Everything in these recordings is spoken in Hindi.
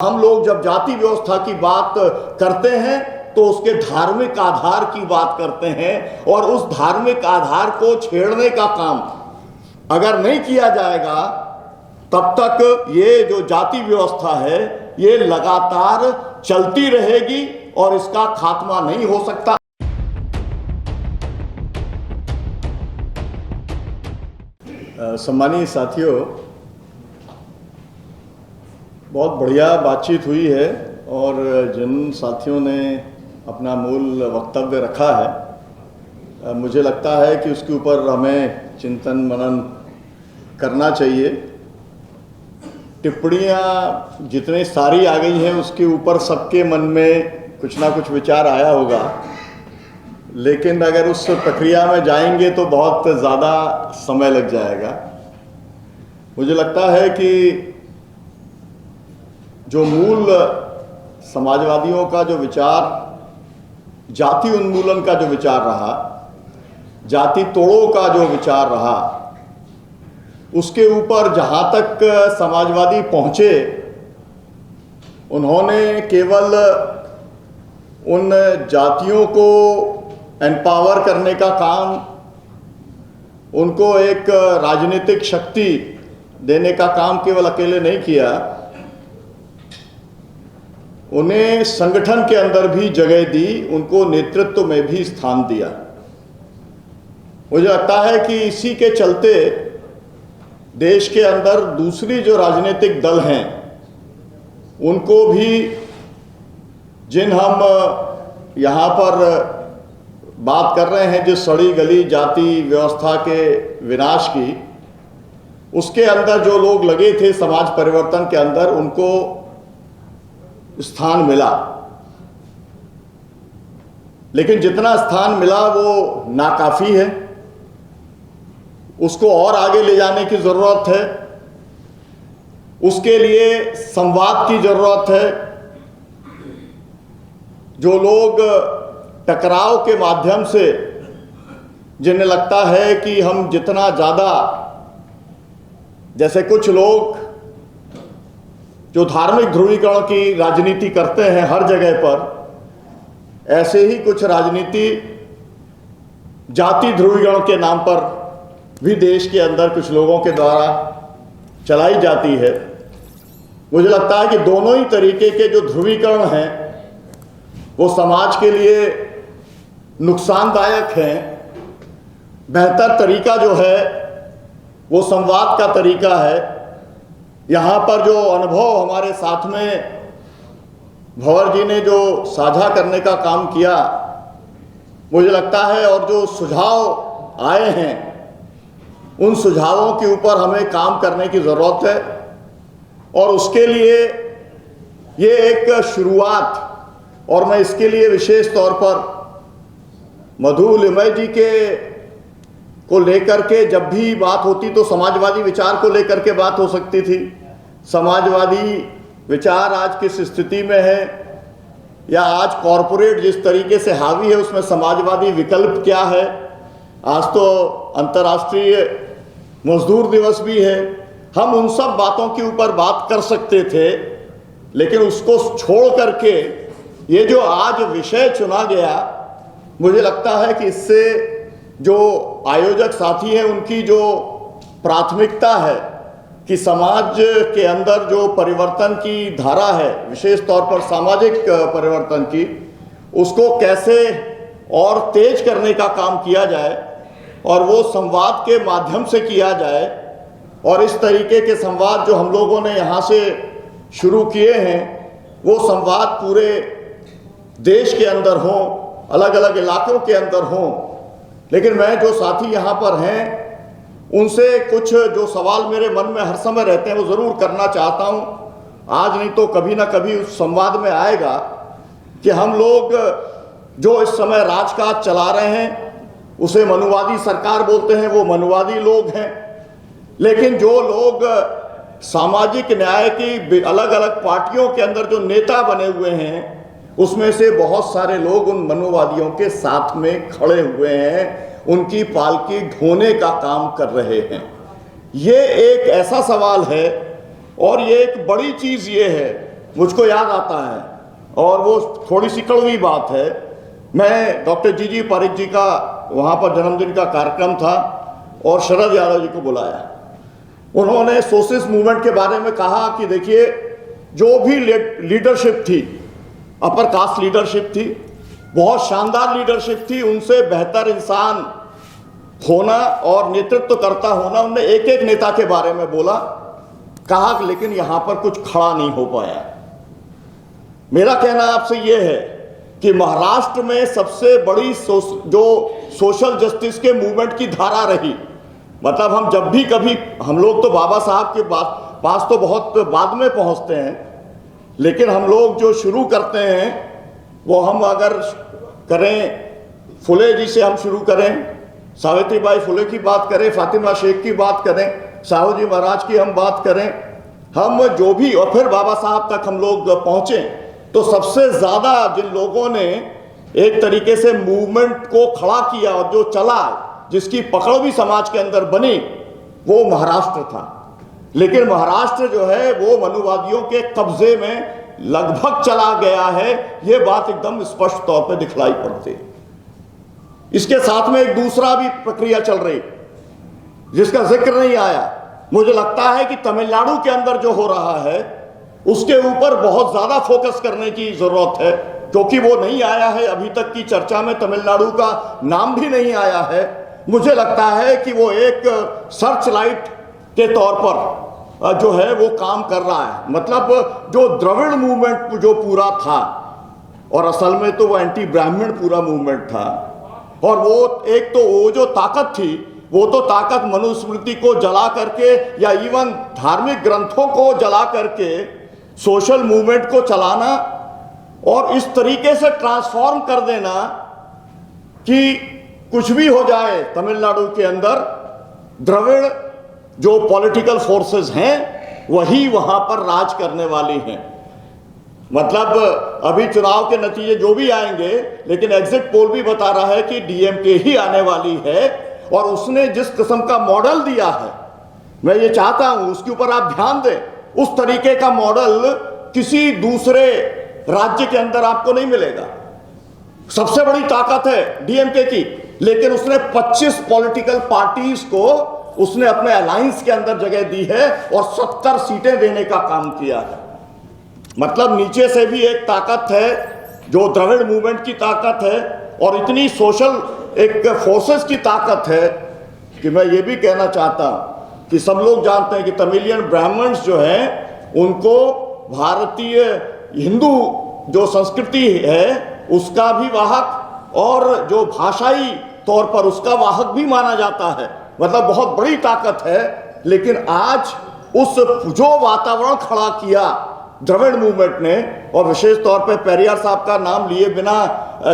हम लोग जब जाति व्यवस्था की बात करते हैं तो उसके धार्मिक आधार की बात करते हैं, और उस धार्मिक आधार को छेड़ने का काम अगर नहीं किया जाएगा तब तक ये जो जाति व्यवस्था है ये लगातार चलती रहेगी और इसका खात्मा नहीं हो सकता। सम्मानीय साथियों, बहुत बढ़िया बातचीत हुई है और जिन साथियों ने अपना मूल वक्तव्य रखा है, मुझे लगता है कि उसके ऊपर हमें चिंतन मनन करना चाहिए। टिप्पणियाँ जितनी सारी आ गई हैं उसके ऊपर सबके मन में कुछ ना कुछ विचार आया होगा, लेकिन अगर उस प्रक्रिया में जाएंगे तो बहुत ज़्यादा समय लग जाएगा। मुझे लगता है कि जो मूल समाजवादियों का जो विचार, जाति उन्मूलन का जो विचार रहा, जाति तोड़ो का जो विचार रहा, उसके ऊपर जहाँ तक समाजवादी पहुँचे, उन्होंने केवल उन जातियों को एम्पावर करने का काम, उनको एक राजनीतिक शक्ति देने का काम केवल अकेले नहीं किया, उन्हें संगठन के अंदर भी जगह दी, उनको नेतृत्व में भी स्थान दिया। मुझे लगता है कि इसी के चलते देश के अंदर दूसरी जो राजनीतिक दल हैं उनको भी, जिन हम यहाँ पर बात कर रहे हैं जिस सड़ी गली जाति व्यवस्था के विनाश की, उसके अंदर जो लोग लगे थे समाज परिवर्तन के अंदर, उनको स्थान मिला। लेकिन जितना स्थान मिला वो नाकाफी है, उसको और आगे ले जाने की जरूरत है। उसके लिए संवाद की जरूरत है। जो लोग टकराव के माध्यम से, जिन्हें लगता है कि हम जितना ज़्यादा, जैसे कुछ लोग जो धार्मिक ध्रुवीकरण की राजनीति करते हैं हर जगह पर, ऐसे ही कुछ राजनीति जाति ध्रुवीकरण के नाम पर भी देश के अंदर कुछ लोगों के द्वारा चलाई जाती है। मुझे लगता है कि दोनों ही तरीके के जो ध्रुवीकरण हैं वो समाज के लिए नुकसानदायक हैं। बेहतर तरीका जो है वो संवाद का तरीका है। यहाँ पर जो अनुभव हमारे साथ में भंवर जी ने जो साझा करने का काम किया, मुझे लगता है, और जो सुझाव आए हैं उन सुझावों के ऊपर हमें काम करने की ज़रूरत है। और उसके लिए ये एक शुरुआत, और मैं इसके लिए विशेष तौर पर मधु लिमय जी को लेकर के, जब भी बात होती तो समाजवादी विचार को लेकर के बात हो सकती थी। समाजवादी विचार आज किस स्थिति में है, या आज कॉरपोरेट जिस तरीके से हावी है उसमें समाजवादी विकल्प क्या है। आज तो अंतर्राष्ट्रीय मजदूर दिवस भी है। हम उन सब बातों के ऊपर बात कर सकते थे, लेकिन उसको छोड़ करके ये जो आज विषय चुना गया, मुझे लगता है कि इससे जो आयोजक साथी हैं उनकी जो प्राथमिकता है कि समाज के अंदर जो परिवर्तन की धारा है, विशेष तौर पर सामाजिक परिवर्तन की, उसको कैसे और तेज करने का काम किया जाए, और वो संवाद के माध्यम से किया जाए। और इस तरीके के संवाद जो हम लोगों ने यहाँ से शुरू किए हैं, वो संवाद पूरे देश के अंदर हों, अलग अलग इलाकों के अंदर हों। लेकिन मैं जो साथी यहाँ पर हैं उनसे कुछ जो सवाल मेरे मन में हर समय रहते हैं वो ज़रूर करना चाहता हूँ। आज नहीं तो कभी ना कभी उस संवाद में आएगा कि हम लोग जो इस समय राजकाज चला रहे हैं उसे मनुवादी सरकार बोलते हैं, वो मनुवादी लोग हैं। लेकिन जो लोग सामाजिक न्याय की अलग अलग पार्टियों के अंदर जो नेता बने हुए हैं, उसमें से बहुत सारे लोग उन मनुवादियों के साथ में खड़े हुए हैं, उनकी पालकी ढोने का काम कर रहे हैं। ये एक ऐसा सवाल है और ये एक बड़ी चीज़ ये है मुझको याद आता है, और वो थोड़ी सी कड़वी बात है। मैं डॉक्टर जी पारिक जी का वहाँ पर जन्मदिन का कार्यक्रम था और शरद यादव जी को बुलाया। उन्होंने सोशलिस्ट मूवमेंट के बारे में कहा कि देखिए, जो भी लीडरशिप थी, अपर कास्ट लीडरशिप थी, बहुत शानदार लीडरशिप थी, उनसे बेहतर इंसान होना और नेतृत्व करता होना, उन्होंने एक एक नेता के बारे में बोला, कहा लेकिन यहां पर कुछ खड़ा नहीं हो पाया। मेरा कहना आपसे यह है कि महाराष्ट्र में सबसे बड़ी जो सोशल जस्टिस के मूवमेंट की धारा रही, मतलब हम जब भी कभी, हम लोग तो बाबा साहब के पास तो बहुत बाद में पहुंचते हैं, लेकिन हम लोग जो शुरू करते हैं वो हम अगर करें, फुले जी से हम शुरू करें, सावित्रीबाई फुले की बात करें, फातिमा शेख की बात करें, साहू जी महाराज की हम बात करें, हम जो भी, और फिर बाबा साहब तक हम लोग पहुंचे, तो सबसे ज्यादा जिन लोगों ने एक तरीके से मूवमेंट को खड़ा किया और जो चला, जिसकी पकड़ भी समाज के अंदर बनी, वो महाराष्ट्र था। लेकिन महाराष्ट्र जो है वो मनुवादियों के कब्जे में लगभग चला गया है, ये बात एकदम स्पष्ट तौर पे दिखलाई पड़ती है। इसके साथ में एक दूसरा भी प्रक्रिया चल रही जिसका जिक्र नहीं आया। मुझे लगता है कि तमिलनाडु के अंदर जो हो रहा है उसके ऊपर बहुत ज्यादा फोकस करने की जरूरत है, क्योंकि वो नहीं आया है अभी तक की चर्चा में, तमिलनाडु का नाम भी नहीं आया है। मुझे लगता है कि वो एक सर्च लाइट के तौर पर जो है वो काम कर रहा है। मतलब जो द्रविड़ मूवमेंट जो पूरा था, और असल में तो वो एंटी ब्राह्मण पूरा मूवमेंट था, और वो एक तो वो जो ताकत थी, वो तो ताकत मनुस्मृति को जला करके या इवन धार्मिक ग्रंथों को जला करके सोशल मूवमेंट को चलाना और इस तरीके से ट्रांसफॉर्म कर देना कि कुछ भी हो जाए तमिलनाडु के अंदर, द्रविड़ जो पॉलिटिकल फोर्सेस हैं वही वहां पर राज करने वाली हैं। मतलब अभी चुनाव के नतीजे जो भी आएंगे, लेकिन एग्जिट पोल भी बता रहा है कि डीएमके ही आने वाली है, और उसने जिस किस्म का मॉडल दिया है, मैं ये चाहता हूं उसके ऊपर आप ध्यान दें। उस तरीके का मॉडल किसी दूसरे राज्य के अंदर आपको नहीं मिलेगा। सबसे बड़ी ताकत है डीएमके की, लेकिन उसने 25 पॉलिटिकल पार्टीज को उसने अपने अलायंस के अंदर जगह दी है और 70 सीटें देने का काम किया है। मतलब नीचे से भी एक ताकत है जो द्रविड़ मूवमेंट की ताकत है, और इतनी सोशल एक फोर्सेस की ताकत है कि मैं ये भी कहना चाहता हूं कि सब लोग जानते हैं कि तमिलियन ब्राह्मण्स जो हैं उनको भारतीय हिंदू जो संस्कृति है उसका भी वाहक और जो भाषाई तौर पर उसका वाहक भी माना जाता है। मतलब बहुत बड़ी ताकत है। लेकिन आज उस जो वातावरण खड़ा किया द्रविड़ मूवमेंट ने, और विशेष तौर पे पेरियार साहब का नाम लिए बिना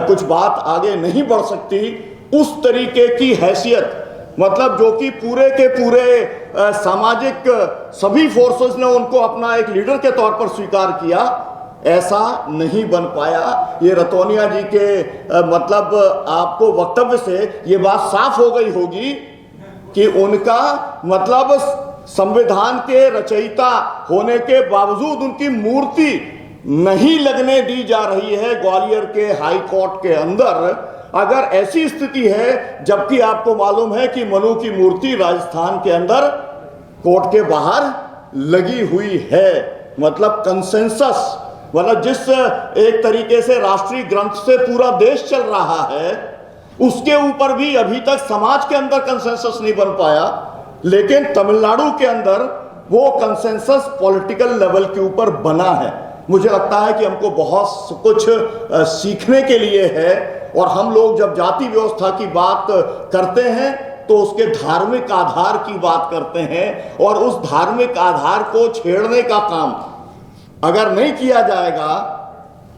कुछ बात आगे नहीं बढ़ सकती, उस तरीके की हैसियत, मतलब जो कि पूरे के पूरे सामाजिक सभी फोर्सेस ने उनको अपना एक लीडर के तौर पर स्वीकार किया, ऐसा नहीं बन पाया। ये रतौनिया जी के मतलब आपको वक्तव्य से ये बात साफ हो गई होगी कि उनका मतलब संविधान के रचयिता होने के बावजूद उनकी मूर्ति नहीं लगने दी जा रही है ग्वालियर के हाई कोर्ट के अंदर। अगर ऐसी स्थिति है, जबकि आपको मालूम है कि मनु की मूर्ति राजस्थान के अंदर कोर्ट के बाहर लगी हुई है, मतलब कंसेंसस, मतलब जिस एक तरीके से राष्ट्रीय ग्रंथ से पूरा देश चल रहा है उसके ऊपर भी अभी तक समाज के अंदर कंसेंसस नहीं बन पाया। लेकिन तमिलनाडु के अंदर वो कंसेंसस पॉलिटिकल लेवल के ऊपर बना है। मुझे लगता है कि हमको बहुत कुछ सीखने के लिए है, और हम लोग जब जाति व्यवस्था की बात करते हैं तो उसके धार्मिक आधार की बात करते हैं, और उस धार्मिक आधार को छेड़ने का काम अगर नहीं किया जाएगा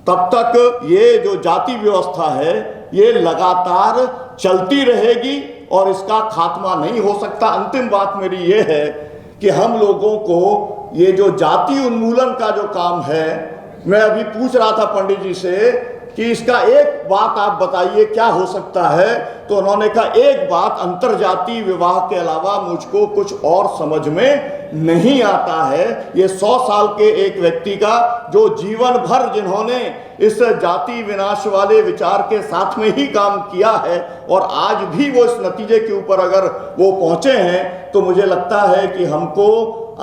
तब तक ये जो जाति व्यवस्था है ये लगातार चलती रहेगी और इसका खात्मा नहीं हो सकता। अंतिम बात मेरी ये है कि हम लोगों को ये जो जाति उन्मूलन का जो काम है मैं अभी पूछ रहा था पंडित जी से कि इसका एक बात आप बताइए क्या हो सकता है, तो उन्होंने कहा एक बात, अंतरजातीय विवाह के अलावा मुझको कुछ और समझ में नहीं आता है। ये 100 साल के एक व्यक्ति का जो जीवन भर जिन्होंने इस जाति विनाश वाले विचार के साथ में ही काम किया है और आज भी वो इस नतीजे के ऊपर अगर वो पहुंचे हैं, तो मुझे लगता है कि हमको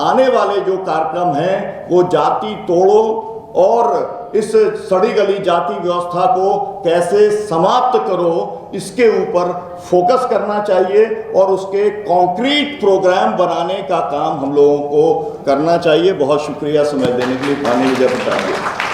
आने वाले जो कार्यक्रम हैं वो जाति तोड़ो और इस सड़ी गली जाति व्यवस्था को कैसे समाप्त करो, इसके ऊपर फोकस करना चाहिए और उसके कॉन्क्रीट प्रोग्राम बनाने का काम हम लोगों को करना चाहिए। बहुत शुक्रिया समय देने के लिए। पानी विजय प्रताप।